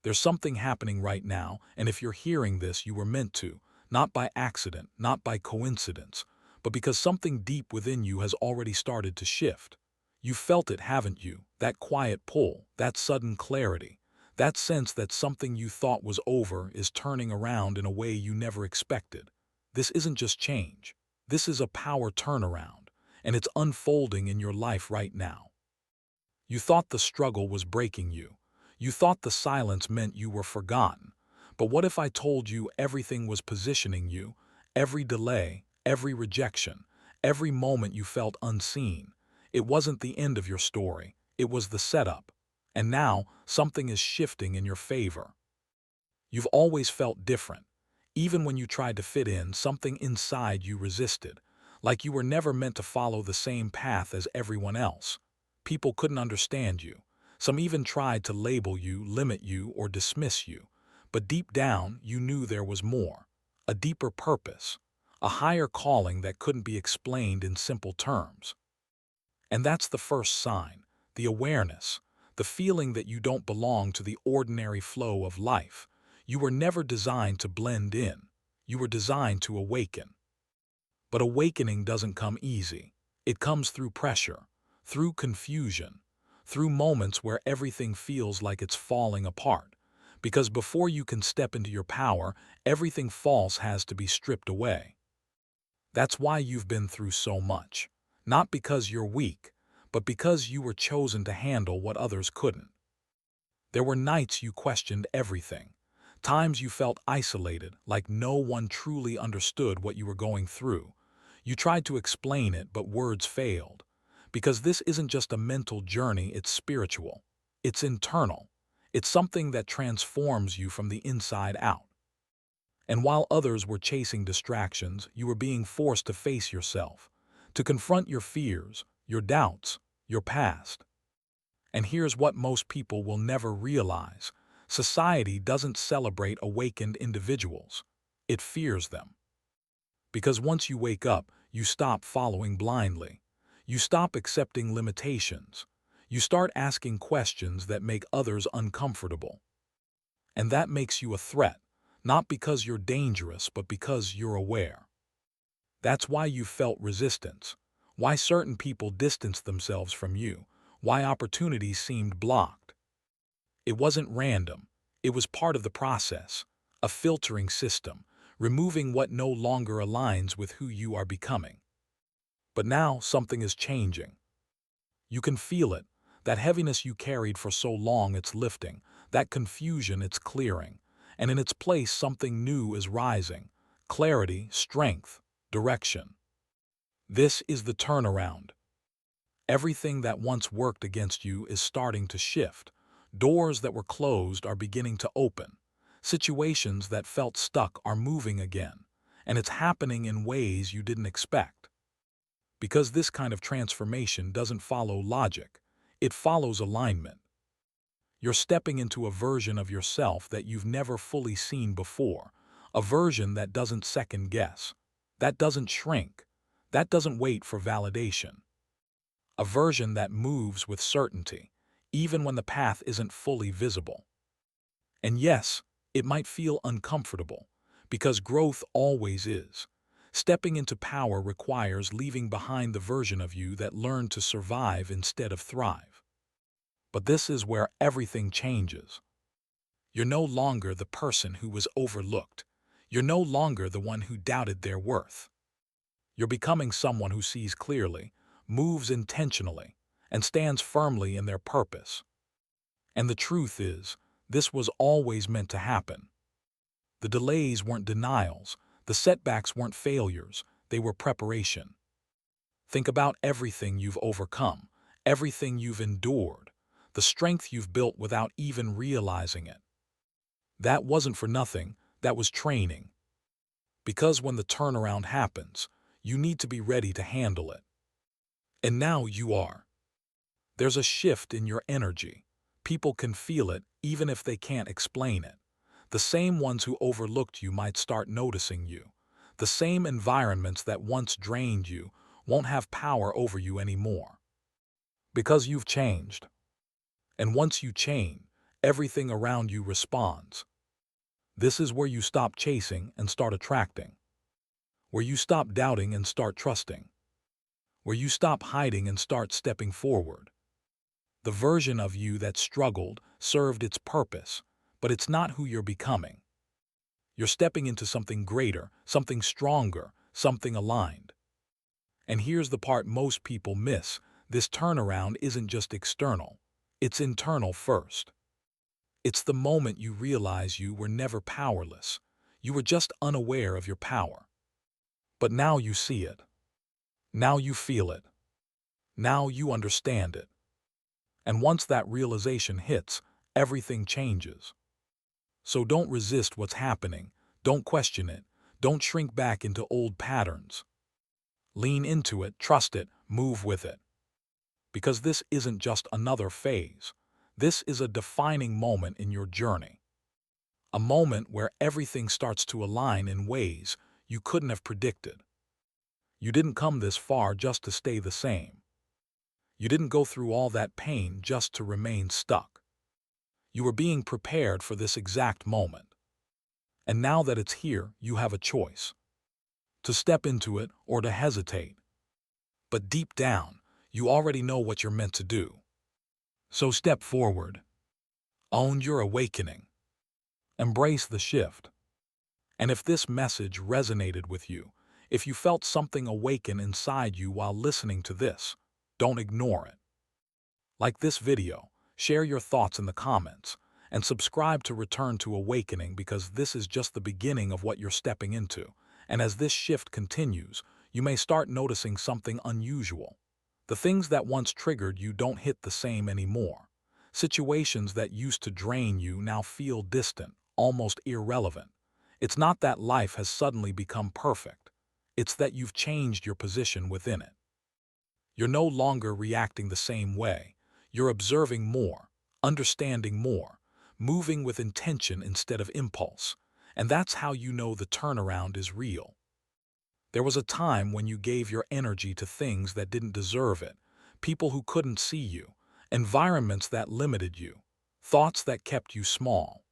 There's something happening right now, and if you're hearing this, you were meant to, not by accident, not by coincidence, but because something deep within you has already started to shift. You felt it, haven't you? That quiet pull, that sudden clarity, that sense that something you thought was over is turning around in a way you never expected. This isn't just change. This is a power turnaround, and it's unfolding in your life right now. You thought the struggle was breaking you. You thought the silence meant you were forgotten. But what if I told you everything was positioning you? Every delay, every rejection, every moment you felt unseen. It wasn't the end of your story. It was the setup. And now, something is shifting in your favor. You've always felt different. Even when you tried to fit in, something inside you resisted, like you were never meant to follow the same path as everyone else. People couldn't understand you. Some even tried to label you, limit you, or dismiss you. But deep down, you knew there was more. A deeper purpose. A higher calling that couldn't be explained in simple terms. And that's the first sign, the awareness, the feeling that you don't belong to the ordinary flow of life. You were never designed to blend in. You were designed to awaken. But awakening doesn't come easy. It comes through pressure, through confusion, through moments where everything feels like it's falling apart. Because before you can step into your power, everything false has to be stripped away. That's why you've been through so much. Not because you're weak, but because you were chosen to handle what others couldn't. There were nights you questioned everything. Times you felt isolated, like no one truly understood what you were going through. You tried to explain it, but words failed. Because this isn't just a mental journey, it's spiritual. It's internal. It's something that transforms you from the inside out. And while others were chasing distractions, you were being forced to face yourself, to confront your fears, your doubts, your past. And here's what most people will never realize. Society doesn't celebrate awakened individuals. It fears them. Because once you wake up, you stop following blindly. You stop accepting limitations. You start asking questions that make others uncomfortable. And that makes you a threat, not because you're dangerous, but because you're aware. That's why you felt resistance, why certain people distanced themselves from you, why opportunities seemed blocked. It wasn't random. It was part of the process, a filtering system, removing what no longer aligns with who you are becoming. But now something is changing. You can feel it. That heaviness you carried for so long, it's lifting. That confusion, it's clearing. And in its place, something new is rising. Clarity, strength, direction. This is the turnaround. Everything that once worked against you is starting to shift. Doors that were closed are beginning to open. Situations that felt stuck are moving again. And it's happening in ways you didn't expect. Because this kind of transformation doesn't follow logic. It follows alignment. You're stepping into a version of yourself that you've never fully seen before. A version that doesn't second guess. That doesn't shrink. That doesn't wait for validation. A version that moves with certainty, even when the path isn't fully visible. And yes, it might feel uncomfortable, because growth always is. Stepping into power requires leaving behind the version of you that learned to survive instead of thrive. But this is where everything changes. You're no longer the person who was overlooked. You're no longer the one who doubted their worth. You're becoming someone who sees clearly, moves intentionally, and stands firmly in their purpose. And the truth is, this was always meant to happen. The delays weren't denials, the setbacks weren't failures, they were preparation. Think about everything you've overcome, everything you've endured, the strength you've built without even realizing it. That wasn't for nothing, that was training. Because when the turnaround happens, you need to be ready to handle it. And now you are. There's a shift in your energy. People can feel it even if they can't explain it. The same ones who overlooked you might start noticing you. The same environments that once drained you won't have power over you anymore. Because you've changed. And once you change, everything around you responds. This is where you stop chasing and start attracting, where you stop doubting and start trusting, where you stop hiding and start stepping forward. The version of you that struggled served its purpose, but it's not who you're becoming. You're stepping into something greater, something stronger, something aligned. And here's the part most people miss. This turnaround isn't just external. It's internal first. It's the moment you realize you were never powerless. You were just unaware of your power. But now you see it. Now you feel it. Now you understand it. And once that realization hits, everything changes. So don't resist what's happening. Don't question it. Don't shrink back into old patterns. Lean into it, trust it, move with it. Because this isn't just another phase. This is a defining moment in your journey. A moment where everything starts to align in ways you couldn't have predicted. You didn't come this far just to stay the same. You didn't go through all that pain just to remain stuck. You were being prepared for this exact moment. And now that it's here, you have a choice. To step into it or to hesitate. But deep down, you already know what you're meant to do. So step forward. Own your awakening. Embrace the shift. And if this message resonated with you, if you felt something awaken inside you while listening to this, don't ignore it. Like this video, share your thoughts in the comments, and subscribe to Return to Awakening because this is just the beginning of what you're stepping into. And as this shift continues, you may start noticing something unusual. The things that once triggered you don't hit the same anymore. Situations that used to drain you now feel distant, almost irrelevant. It's not that life has suddenly become perfect. It's that you've changed your position within it. You're no longer reacting the same way. You're observing more, understanding more, moving with intention instead of impulse. And that's how you know the turnaround is real. There was a time when you gave your energy to things that didn't deserve it, people who couldn't see you, environments that limited you, thoughts that kept you small.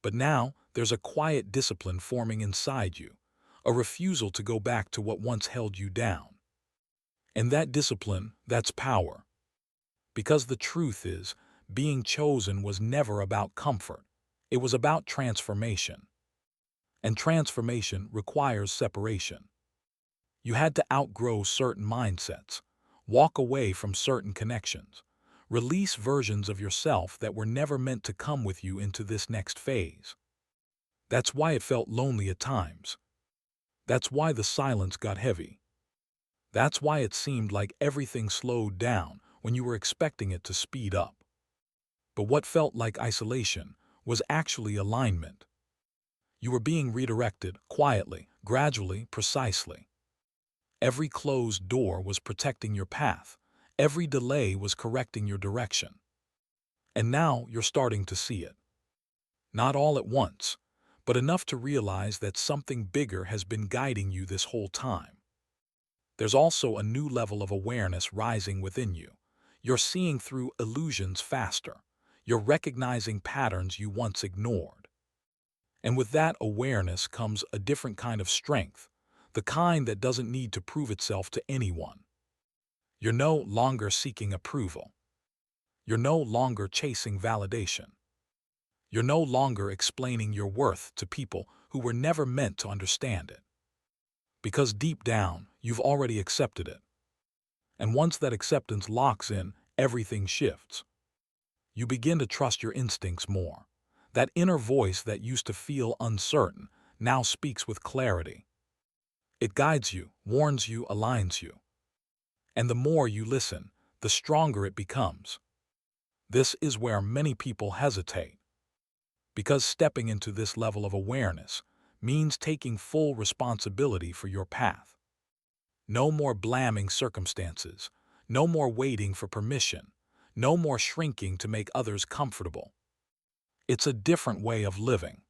But now, there's a quiet discipline forming inside you, a refusal to go back to what once held you down. And that discipline, that's power. Because the truth is, being chosen was never about comfort. It was about transformation. And transformation requires separation. You had to outgrow certain mindsets, walk away from certain connections, release versions of yourself that were never meant to come with you into this next phase. That's why it felt lonely at times. That's why the silence got heavy. That's why it seemed like everything slowed down when you were expecting it to speed up. But what felt like isolation was actually alignment. You were being redirected quietly, gradually, precisely. Every closed door was protecting your path. Every delay was correcting your direction. And now you're starting to see it. Not all at once, but enough to realize that something bigger has been guiding you this whole time. There's also a new level of awareness rising within you. You're seeing through illusions faster. You're recognizing patterns you once ignored. And with that awareness comes a different kind of strength, the kind that doesn't need to prove itself to anyone. You're no longer seeking approval. You're no longer chasing validation. You're no longer explaining your worth to people who were never meant to understand it. Because deep down, you've already accepted it. And once that acceptance locks in, everything shifts. You begin to trust your instincts more. That inner voice that used to feel uncertain now speaks with clarity. It guides you, warns you, aligns you. And the more you listen, the stronger it becomes. This is where many people hesitate. Because stepping into this level of awareness means taking full responsibility for your path. No more blaming circumstances. No more waiting for permission. No more shrinking to make others comfortable. It's a different way of living.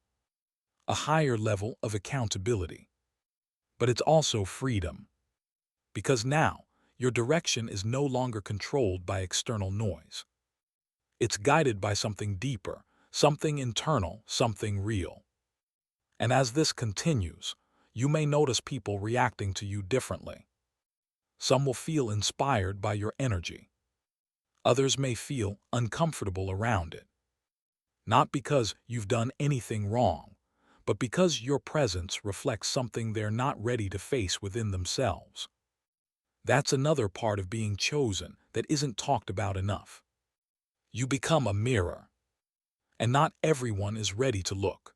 A higher level of accountability. But it's also freedom. Because now, your direction is no longer controlled by external noise. It's guided by something deeper, something internal, something real. And as this continues, you may notice people reacting to you differently. Some will feel inspired by your energy. Others may feel uncomfortable around it. Not because you've done anything wrong, but because your presence reflects something they're not ready to face within themselves. That's another part of being chosen that isn't talked about enough. You become a mirror, and not everyone is ready to look.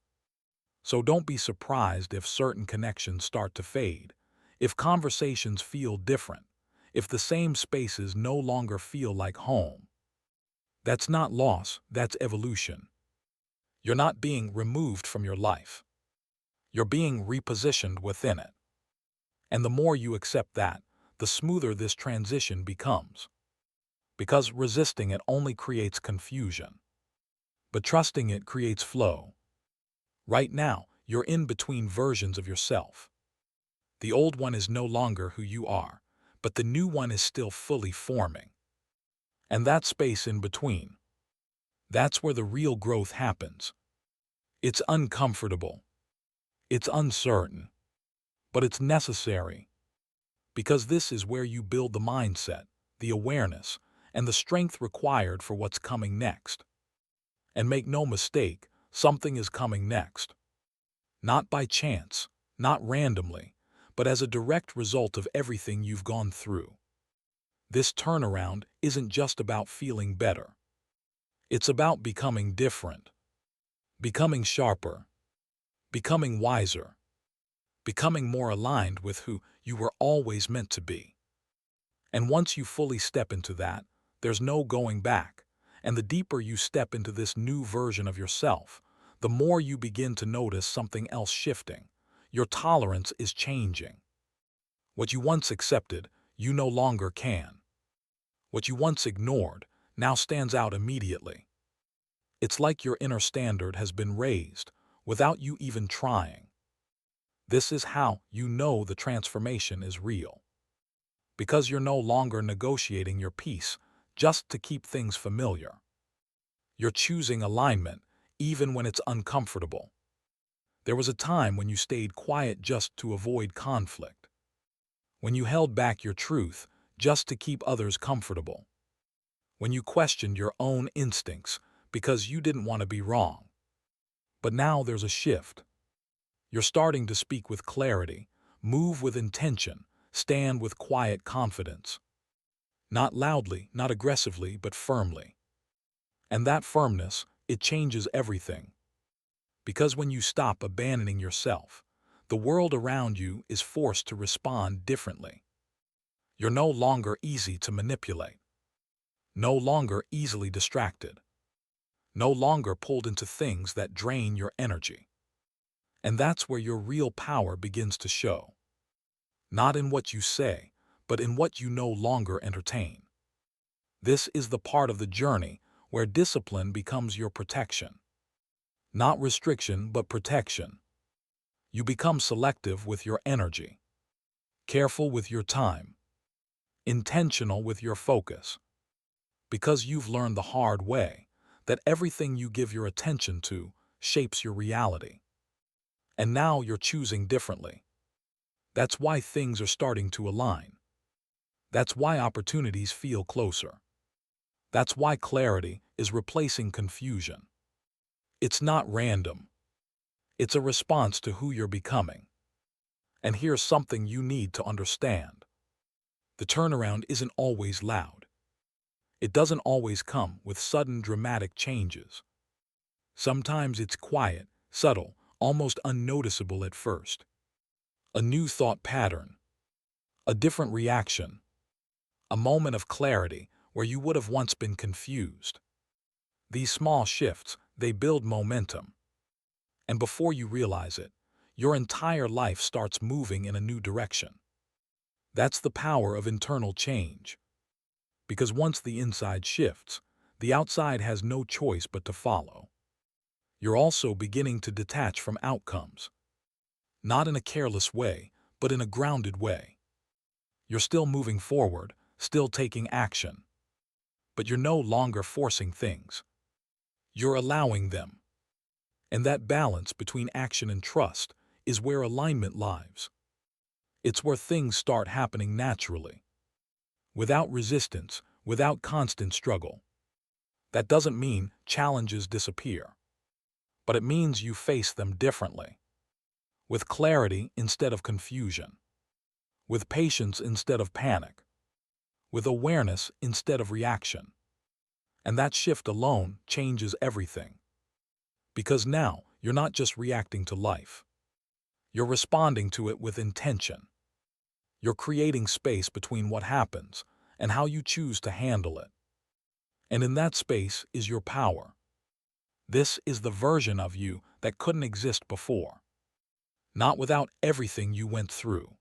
So don't be surprised if certain connections start to fade, if conversations feel different, if the same spaces no longer feel like home. That's not loss, that's evolution. You're not being removed from your life. You're being repositioned within it. And the more you accept that, the smoother this transition becomes. Because resisting it only creates confusion. But trusting it creates flow. Right now, you're in between versions of yourself. The old one is no longer who you are, but the new one is still fully forming. And that space in between, that's where the real growth happens. It's uncomfortable. It's uncertain. But it's necessary. Because this is where you build the mindset, the awareness, and the strength required for what's coming next. And make no mistake, something is coming next. Not by chance, not randomly, but as a direct result of everything you've gone through. This turnaround isn't just about feeling better. It's about becoming different, becoming sharper, becoming wiser, becoming more aligned with who you were always meant to be. And once you fully step into that, there's no going back. And the deeper you step into this new version of yourself, the more you begin to notice something else shifting. Your tolerance is changing. What you once accepted, you no longer can. What you once ignored now stands out immediately. It's like your inner standard has been raised without you even trying. This is how you know the transformation is real. Because you're no longer negotiating your peace just to keep things familiar. You're choosing alignment even when it's uncomfortable. There was a time when you stayed quiet just to avoid conflict. When you held back your truth just to keep others comfortable. When you questioned your own instincts because you didn't want to be wrong. But now there's a shift. You're starting to speak with clarity, move with intention, stand with quiet confidence. Not loudly, not aggressively, but firmly. And that firmness, it changes everything. Because when you stop abandoning yourself, the world around you is forced to respond differently. You're no longer easy to manipulate. No longer easily distracted. No longer pulled into things that drain your energy. And that's where your real power begins to show. Not in what you say, but in what you no longer entertain. This is the part of the journey where discipline becomes your protection. Not restriction, but protection. You become selective with your energy, careful with your time, intentional with your focus. Because you've learned the hard way that everything you give your attention to shapes your reality. And now you're choosing differently. That's why things are starting to align. That's why opportunities feel closer. That's why clarity is replacing confusion. It's not random. It's a response to who you're becoming. And here's something you need to understand. The turnaround isn't always loud. It doesn't always come with sudden dramatic changes. Sometimes it's quiet, subtle, almost unnoticeable at first. A new thought pattern. A different reaction. A moment of clarity where you would have once been confused. These small shifts, they build momentum. And before you realize it, your entire life starts moving in a new direction. That's the power of internal change. Because once the inside shifts, the outside has no choice but to follow. You're also beginning to detach from outcomes. Not in a careless way, but in a grounded way. You're still moving forward, still taking action. but you're no longer forcing things. You're allowing them. And that balance between action and trust is where alignment lies. It's where things start happening naturally, without resistance, without constant struggle. That doesn't mean challenges disappear, but it means you face them differently, with clarity instead of confusion, with patience instead of panic, with awareness instead of reaction. And that shift alone changes everything. Because now you're not just reacting to life. You're responding to it with intention. You're creating space between what happens and how you choose to handle it. And in that space is your power. This is the version of you that couldn't exist before. Not without everything you went through.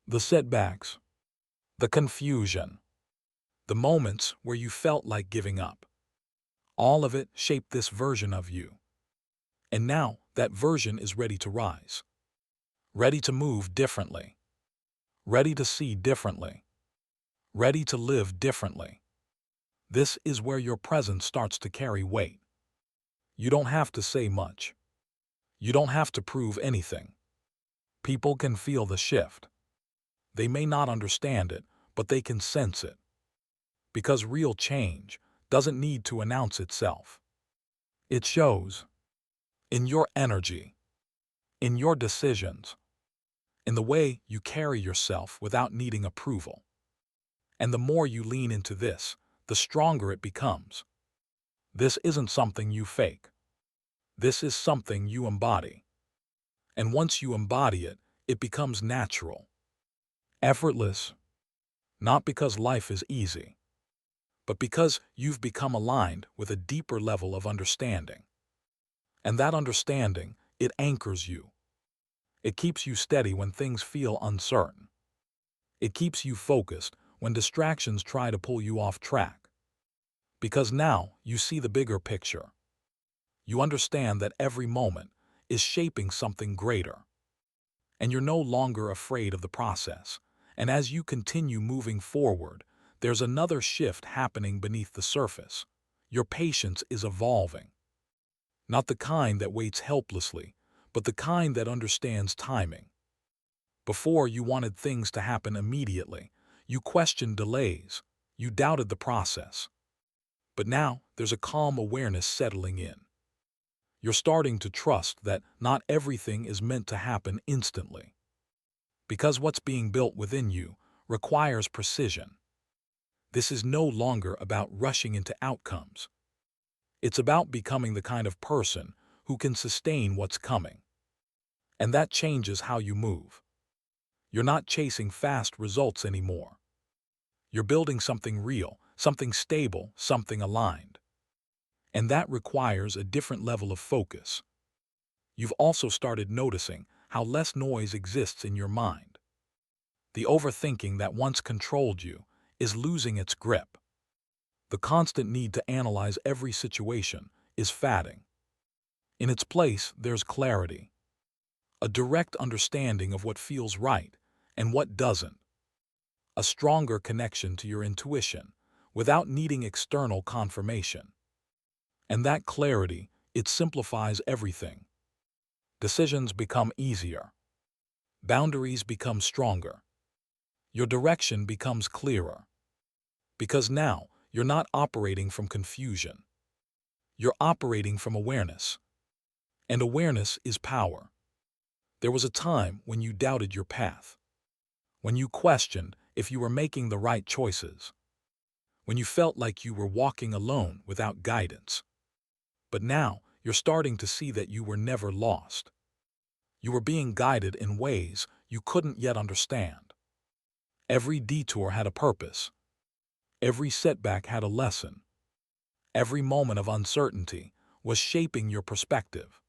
The setbacks, the confusion, the moments where you felt like giving up. All of it shaped this version of you. And now that version is ready to rise. Ready to move differently. Ready to see differently. Ready to live differently. This is where your presence starts to carry weight. You don't have to say much. You don't have to prove anything. People can feel the shift. They may not understand it, but they can sense it. Because real change doesn't need to announce itself. It shows in your energy, in your decisions, in the way you carry yourself without needing approval. And the more you lean into this, the stronger it becomes. This isn't something you fake. This is something you embody. And once you embody it, it becomes natural. Effortless. Not because life is easy, but because you've become aligned with a deeper level of understanding. And that understanding, it anchors you. It keeps you steady when things feel uncertain. It keeps you focused when distractions try to pull you off track. Because now you see the bigger picture. You understand that every moment is shaping something greater. And you're no longer afraid of the process. And as you continue moving forward, there's another shift happening beneath the surface. Your patience is evolving. Not the kind that waits helplessly, but the kind that understands timing. Before, you wanted things to happen immediately. You questioned delays. You doubted the process. But now there's a calm awareness settling in. You're starting to trust that not everything is meant to happen instantly. Because what's being built within you requires precision. This is no longer about rushing into outcomes. It's about becoming the kind of person who can sustain what's coming. And that changes how you move. You're not chasing fast results anymore. You're building something real, something stable, something aligned. And that requires a different level of focus. You've also started noticing how less noise exists in your mind. The overthinking that once controlled you is losing its grip. The constant need to analyze every situation is fading. In its place, there's clarity. A direct understanding of what feels right and what doesn't. A stronger connection to your intuition without needing external confirmation. And that clarity, it simplifies everything. Decisions become easier. Boundaries become stronger. Your direction becomes clearer. Because now, you're not operating from confusion. You're operating from awareness. And awareness is power. There was a time when you doubted your path. When you questioned if you were making the right choices. When you felt like you were walking alone without guidance. But now, you're starting to see that you were never lost. You were being guided in ways you couldn't yet understand. Every detour had a purpose. Every setback had a lesson. Every moment of uncertainty was shaping your perspective.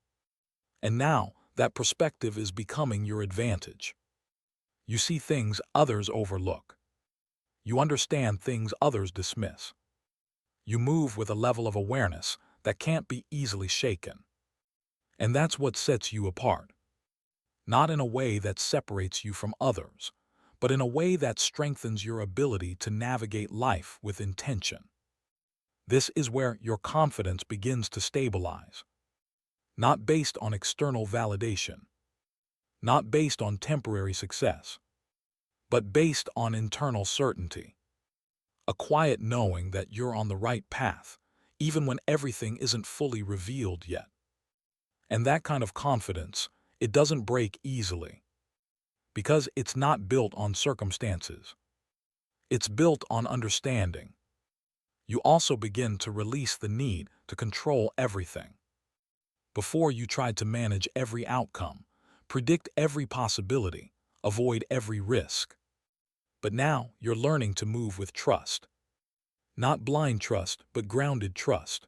And now, that perspective is becoming your advantage. You see things others overlook. You understand things others dismiss. You move with a level of awareness that can't be easily shaken. And that's what sets you apart. Not in a way that separates you from others, but in a way that strengthens your ability to navigate life with intention. This is where your confidence begins to stabilize, not based on external validation, not based on temporary success, but based on internal certainty, a quiet knowing that you're on the right path, even when everything isn't fully revealed yet. And that kind of confidence, it doesn't break easily, because it's not built on circumstances. It's built on understanding. You also begin to release the need to control everything. Before, you tried to manage every outcome, predict every possibility, avoid every risk. But now you're learning to move with trust. Not blind trust, but grounded trust.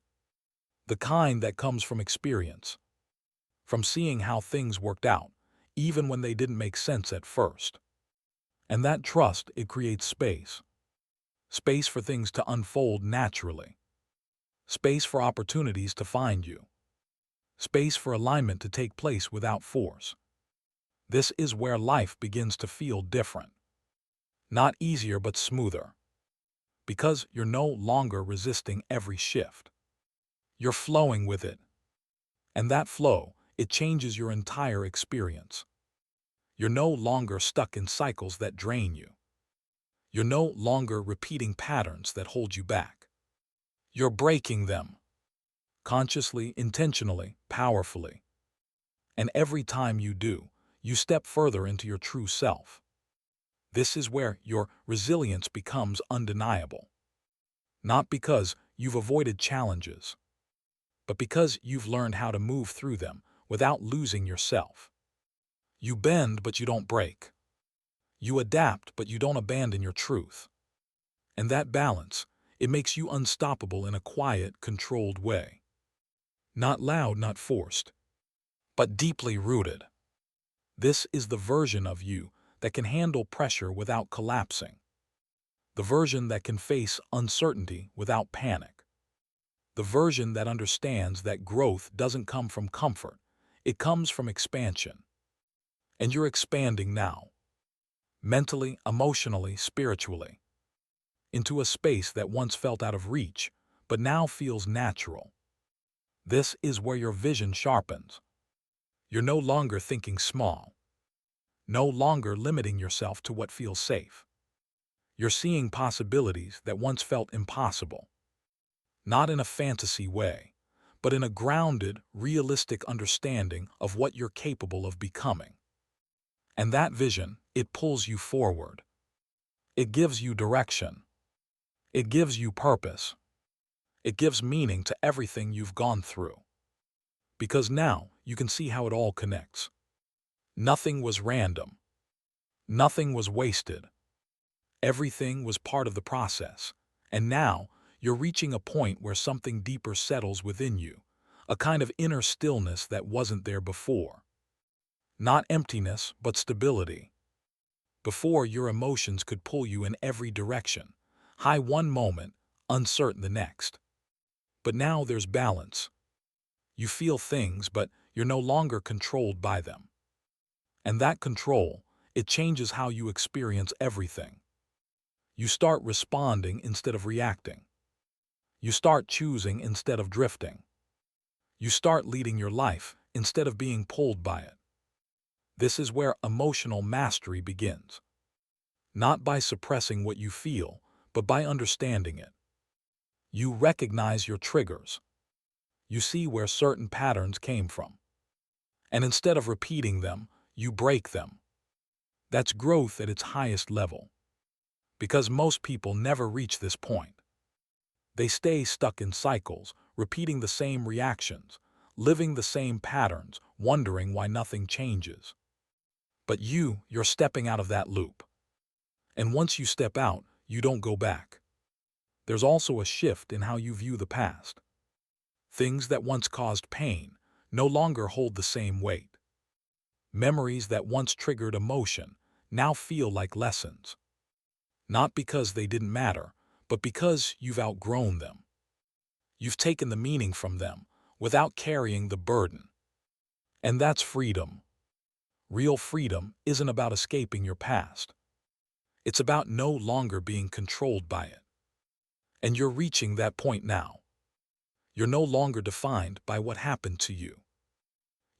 The kind that comes from experience, from seeing how things worked out, even when they didn't make sense at first. And that trust, it creates space. Space for things to unfold naturally. Space for opportunities to find you. Space for alignment to take place without force. This is where life begins to feel different. Not easier, but smoother. Because you're no longer resisting every shift. You're flowing with it. And that flow, it changes your entire experience. You're no longer stuck in cycles that drain you. You're no longer repeating patterns that hold you back. You're breaking them. Consciously, intentionally, powerfully. And every time you do, you step further into your true self. This is where your resilience becomes undeniable. Not because you've avoided challenges, but because you've learned how to move through them without losing yourself. You bend, but you don't break. You adapt, but you don't abandon your truth. And that balance, it makes you unstoppable in a quiet, controlled way. Not loud, not forced, but deeply rooted. This is the version of you that can handle pressure without collapsing. The version that can face uncertainty without panic. The version that understands that growth doesn't come from comfort, it comes from expansion. And you're expanding now. Mentally, emotionally, spiritually. Into a space that once felt out of reach, but now feels natural. This is where your vision sharpens. You're no longer thinking small. No longer limiting yourself to what feels safe. You're seeing possibilities that once felt impossible. Not in a fantasy way, but in a grounded, realistic understanding of what you're capable of becoming. And that vision, it pulls you forward. It gives you direction. It gives you purpose. It gives meaning to everything you've gone through. Because now you can see how it all connects. Nothing was random. Nothing was wasted. Everything was part of the process. And now you're reaching a point where something deeper settles within you, a kind of inner stillness that wasn't there before. Not emptiness, but stability. Before, your emotions could pull you in every direction, high one moment, uncertain the next. But now there's balance. You feel things, but you're no longer controlled by them. And that control, it changes how you experience everything. You start responding instead of reacting. You start choosing instead of drifting. You start leading your life instead of being pulled by it. This is where emotional mastery begins. Not by suppressing what you feel, but by understanding it. You recognize your triggers. You see where certain patterns came from. And instead of repeating them, you break them. That's growth at its highest level. Because most people never reach this point. They stay stuck in cycles, repeating the same reactions, living the same patterns, wondering why nothing changes. But you're stepping out of that loop. And once you step out, you don't go back. There's also a shift in how you view the past. Things that once caused pain no longer hold the same weight. Memories that once triggered emotion now feel like lessons. Not because they didn't matter, but because you've outgrown them. You've taken the meaning from them without carrying the burden. And that's freedom. Real freedom isn't about escaping your past. It's about no longer being controlled by it. And you're reaching that point now. You're no longer defined by what happened to you.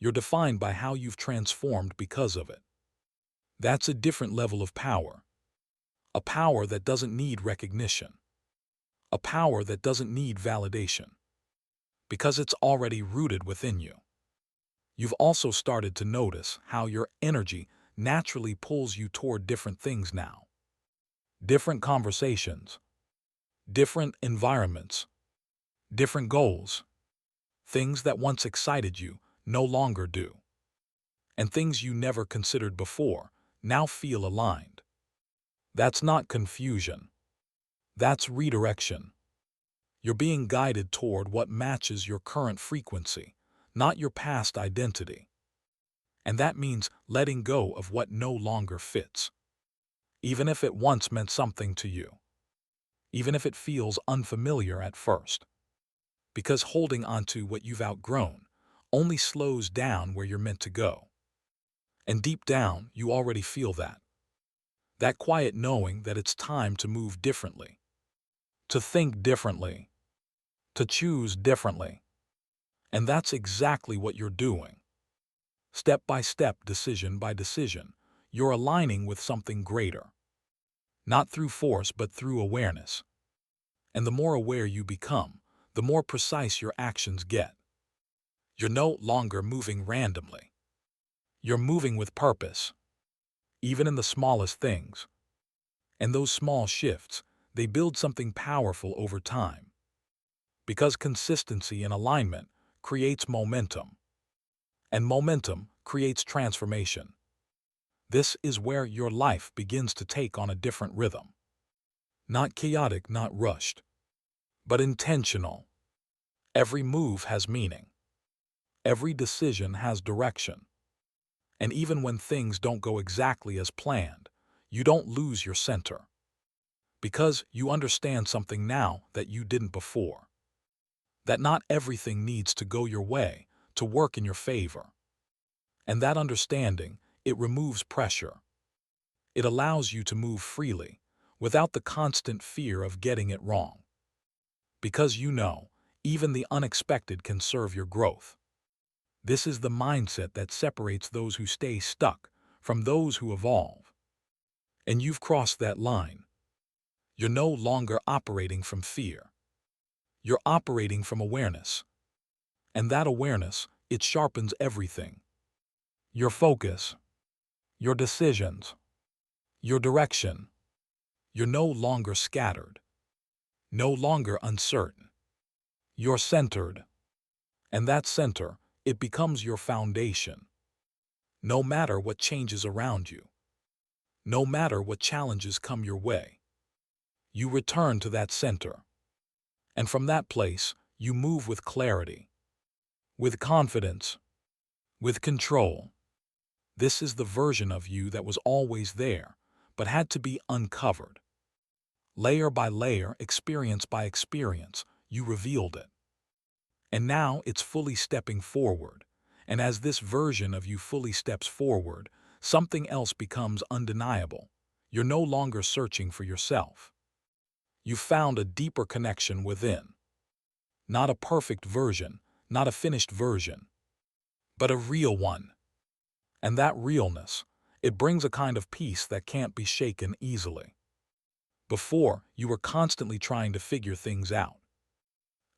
You're defined by how you've transformed because of it. That's a different level of power. A power that doesn't need recognition. A power that doesn't need validation. Because it's already rooted within you. You've also started to notice how your energy naturally pulls you toward different things now. Different conversations, different environments, different goals. Things that once excited you no longer do. And things you never considered before now feel aligned. That's not confusion. That's redirection. You're being guided toward what matches your current frequency, not your past identity. And that means letting go of what no longer fits. Even if it once meant something to you. Even if it feels unfamiliar at first. Because holding onto what you've outgrown only slows down where you're meant to go. And deep down, you already feel that. That quiet knowing that it's time to move differently. To think differently. To choose differently. And that's exactly what you're doing. Step by step, decision by decision, you're aligning with something greater. Not through force, but through awareness. And the more aware you become, the more precise your actions get. You're no longer moving randomly. You're moving with purpose, even in the smallest things. And those small shifts, they build something powerful over time. Because consistency and alignment creates momentum. And momentum creates transformation. This is where your life begins to take on a different rhythm. Not chaotic, not rushed, but intentional. Every move has meaning. Every decision has direction. And even when things don't go exactly as planned, you don't lose your center. Because you understand something now that you didn't before. That not everything needs to go your way to work in your favor. And that understanding, it removes pressure. It allows you to move freely, without the constant fear of getting it wrong. Because you know, even the unexpected can serve your growth. This is the mindset that separates those who stay stuck from those who evolve. And you've crossed that line. You're no longer operating from fear. You're operating from awareness. And that awareness, it sharpens everything. Your focus, your decisions, your direction. You're no longer scattered. No longer uncertain. You're centered. And that center, it becomes your foundation. No matter what changes around you. No matter what challenges come your way. You return to that center. And from that place, you move with clarity. With confidence. With control. This is the version of you that was always there, but had to be uncovered. Layer by layer, experience by experience, you revealed it. And now it's fully stepping forward. And as this version of you fully steps forward, something else becomes undeniable. You're no longer searching for yourself. You've found a deeper connection within. Not a perfect version, not a finished version, but a real one. And that realness, it brings a kind of peace that can't be shaken easily. Before, you were constantly trying to figure things out.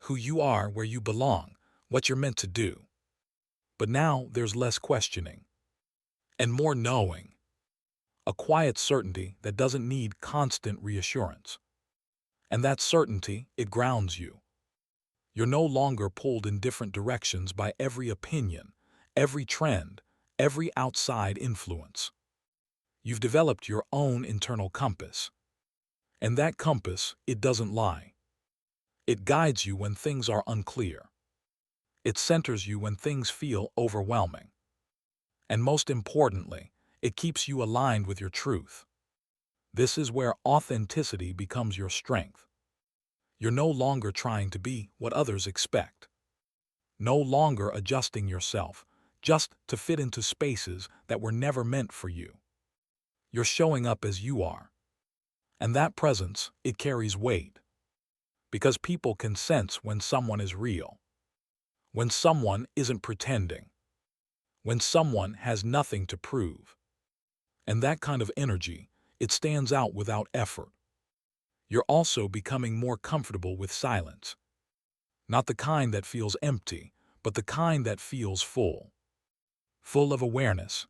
Who you are, where you belong, what you're meant to do. But now there's less questioning. And more knowing. A quiet certainty that doesn't need constant reassurance. And that certainty, it grounds you. You're no longer pulled in different directions by every opinion, every trend, every outside influence. You've developed your own internal compass. And that compass, it doesn't lie. It guides you when things are unclear. It centers you when things feel overwhelming. And most importantly, it keeps you aligned with your truth. This is where authenticity becomes your strength. You're no longer trying to be what others expect. No longer adjusting yourself just to fit into spaces that were never meant for you. You're showing up as you are. And that presence, it carries weight. Because people can sense when someone is real, when someone isn't pretending, when someone has nothing to prove. And that kind of energy, it stands out without effort. You're also becoming more comfortable with silence. Not the kind that feels empty, but the kind that feels full. Full of awareness,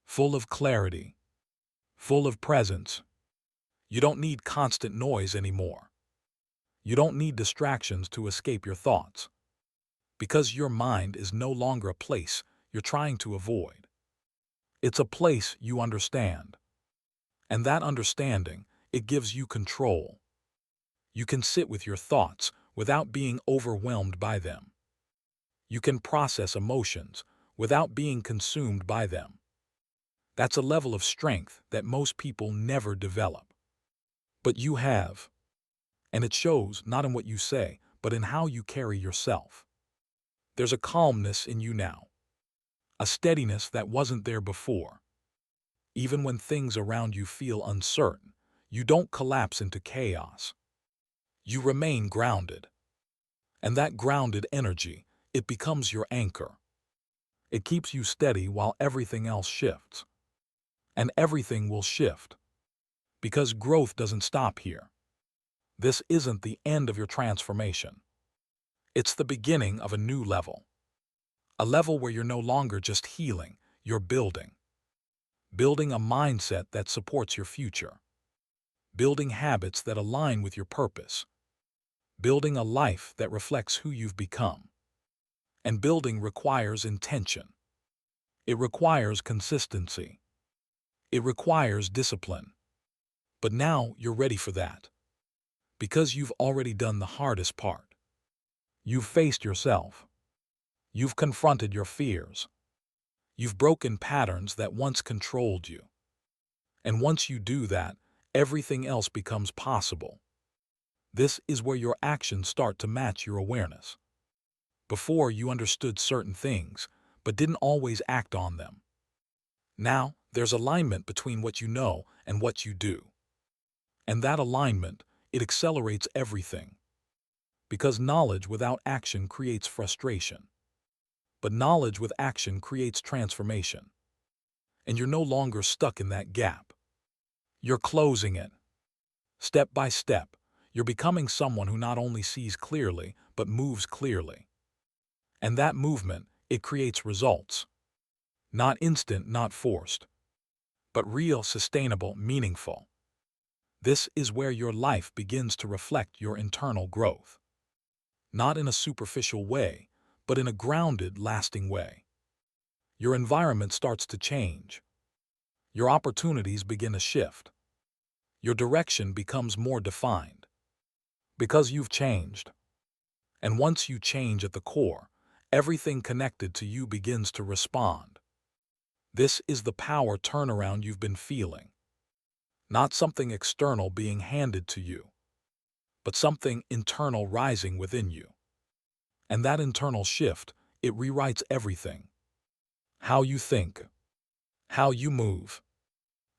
full of clarity, full of presence. You don't need constant noise anymore. You don't need distractions to escape your thoughts. Because your mind is no longer a place you're trying to avoid. It's a place you understand. And that understanding, it gives you control. You can sit with your thoughts without being overwhelmed by them. You can process emotions without being consumed by them. That's a level of strength that most people never develop. But you have. And it shows not in what you say, but in how you carry yourself. There's a calmness in you now. A steadiness that wasn't there before. Even when things around you feel uncertain, you don't collapse into chaos. You remain grounded. And that grounded energy, it becomes your anchor. It keeps you steady while everything else shifts. And everything will shift. Because growth doesn't stop here. This isn't the end of your transformation. It's the beginning of a new level. A level where you're no longer just healing, you're building. Building a mindset that supports your future. Building habits that align with your purpose. Building a life that reflects who you've become. And building requires intention. It requires consistency. It requires discipline. But now you're ready for that. Because you've already done the hardest part. You've faced yourself. You've confronted your fears. You've broken patterns that once controlled you. And once you do that, everything else becomes possible. This is where your actions start to match your awareness. Before, you understood certain things, but didn't always act on them. Now, there's alignment between what you know and what you do. And that alignment, it accelerates everything. Because knowledge without action creates frustration. But knowledge with action creates transformation. And you're no longer stuck in that gap. You're closing it. Step by step, you're becoming someone who not only sees clearly, but moves clearly. And that movement, it creates results. Not instant, not forced. But real, sustainable, meaningful. This is where your life begins to reflect your internal growth. Not in a superficial way, but in a grounded, lasting way. Your environment starts to change. Your opportunities begin to shift. Your direction becomes more defined. Because you've changed. And once you change at the core, everything connected to you begins to respond. This is the power turnaround you've been feeling. Not something external being handed to you, but something internal rising within you. And that internal shift, it rewrites everything. How you think, how you move,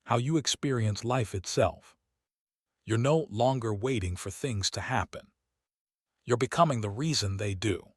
how you experience life itself. You're no longer waiting for things to happen. You're becoming the reason they do.